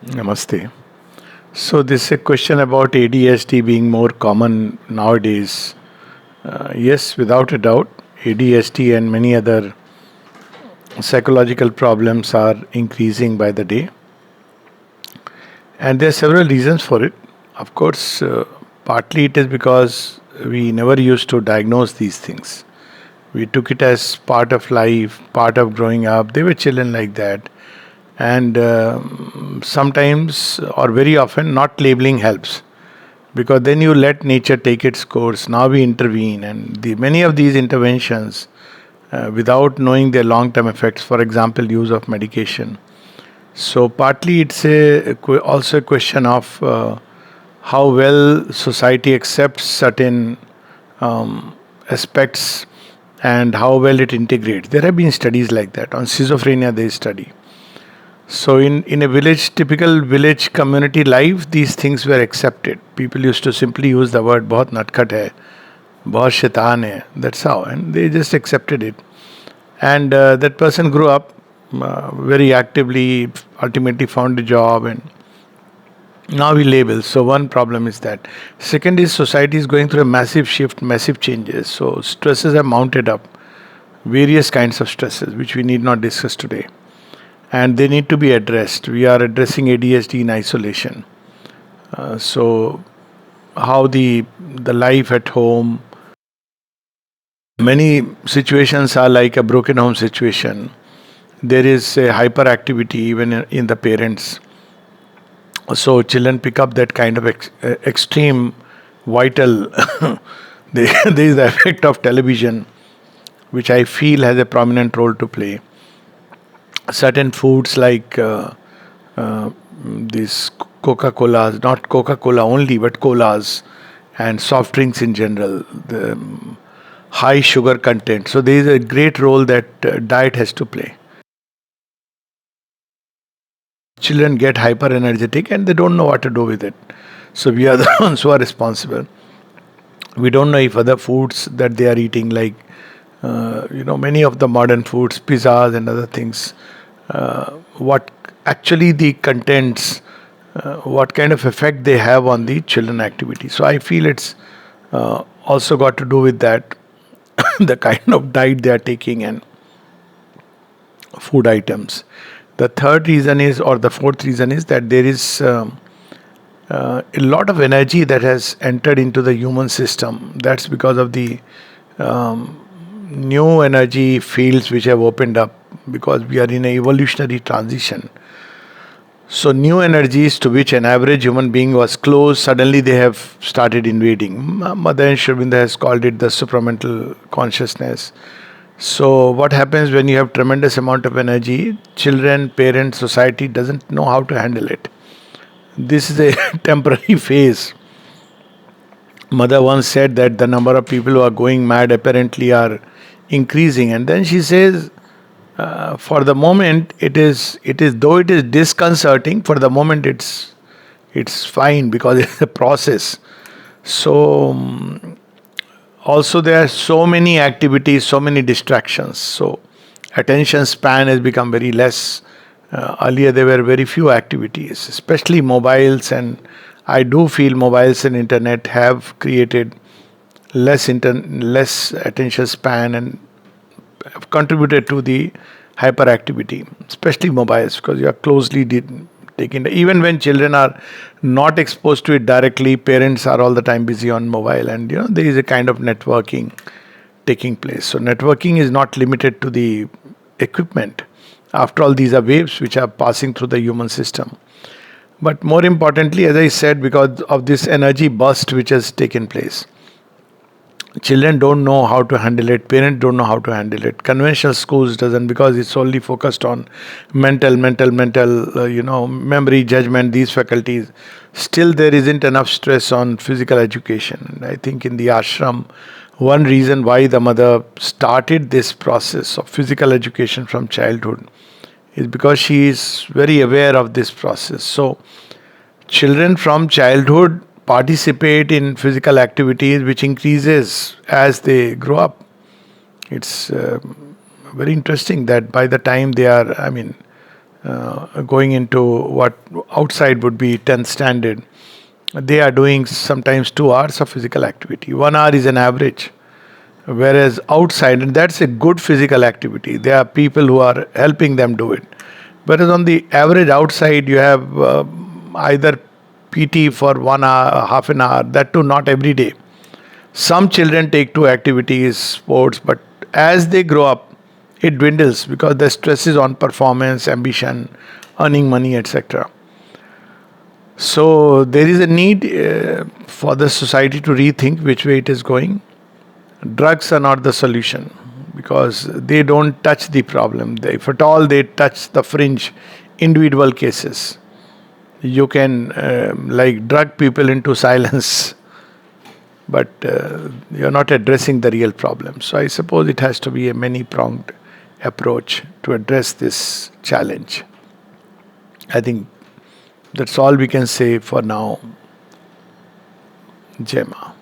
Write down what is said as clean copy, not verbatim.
Namaste. So this is a question about ADHD being more common nowadays. Yes, without a doubt, ADHD and many other psychological problems are increasing by the day, and there are several reasons for it. Of course, partly it is because we never used to diagnose these things. We took it as part of life, part of growing up. They were children like that, and sometimes or very often not labeling helps, because then you let nature take its course. Now we intervene, and many of these interventions, without knowing their long-term effects, for example, use of medication. So partly it's also a question of how well society accepts certain aspects and how well it integrates. There have been studies like that. On schizophrenia, they study. So in a village, typical village community life, these things were accepted. People used to simply use the word "बहुत नटखट है, बहुत शैतान है." That's how, and they just accepted it. And that person grew up very actively, ultimately found a job, and now we label. So one problem is that. Second is society is going through a massive shift, massive changes. So stresses have mounted up, various kinds of stresses, which we need not discuss today, and they need to be addressed. We are addressing ADHD in isolation. So how the life at home, many situations are like a broken home situation. There is a hyperactivity even in the parents. So children pick up that kind of extreme vital. There is the effect of television, which I feel has a prominent role to play. Certain foods like these Coca-Colas, not Coca-Cola only, but colas and soft drinks in general, the high sugar content. So there is a great role that diet has to play. Children get hyper energetic and they don't know what to do with it. So we are the ones who are responsible. We don't know if other foods that they are eating, like many of the modern foods, pizzas and other things, what actually the contents, what kind of effect they have on the children activity. So I feel it's also got to do with that, the kind of diet they are taking and food items. The third reason is, or the fourth reason is that there is a lot of energy that has entered into the human system. That's because of the new energy fields which have opened up, because we are in a evolutionary transition. So new energies to which an average human being was close, suddenly they have started invading. Mother Shravinda has called it the supramental consciousness. So what happens when you have tremendous amount of energy? Children, parents, society doesn't know how to handle it. This is a temporary phase. Mother once said that the number of people who are going mad apparently are increasing, and then she says, for the moment though it is disconcerting, for the moment it's fine because it's a process. So also there are so many activities, so many distractions. So attention span has become very less. Earlier there were very few activities, especially mobiles, and I do feel mobiles and internet have created less attention span and have contributed to the hyperactivity, especially mobiles, because you are closely taken. Even when children are not exposed to it directly, parents are all the time busy on mobile, and there is a kind of networking taking place. So networking is not limited to the equipment. After all, these are waves which are passing through the human system. But more importantly, as I said, because of this energy burst which has taken place, children don't know how to handle it, parents don't know how to handle it, conventional schools doesn't, because it's only focused on mental, memory, judgment, these faculties. Still there isn't enough stress on physical education. And I think in the ashram, one reason why the mother started this process of physical education from childhood is because she is very aware of this process. So children from childhood participate in physical activities, which increases as they grow up. It's very interesting that by the time they are, going into what outside would be 10th standard, they are doing sometimes 2 hours of physical activity. 1 hour is an average. Whereas outside, and that's a good physical activity, there are people who are helping them do it. Whereas on the average outside, you have either PT for 1 hour, half an hour, that too not every day. Some children take to activities, sports, but as they grow up, it dwindles because the stress is on performance, ambition, earning money, etc. So there is a need for the society to rethink which way it is going. Drugs are not the solution because they don't touch the problem. If at all they touch the fringe individual cases, you can like drug people into silence, but you're not addressing the real problem. So I suppose it has to be a many-pronged approach to address this challenge. I think that's all we can say for now, Gemma.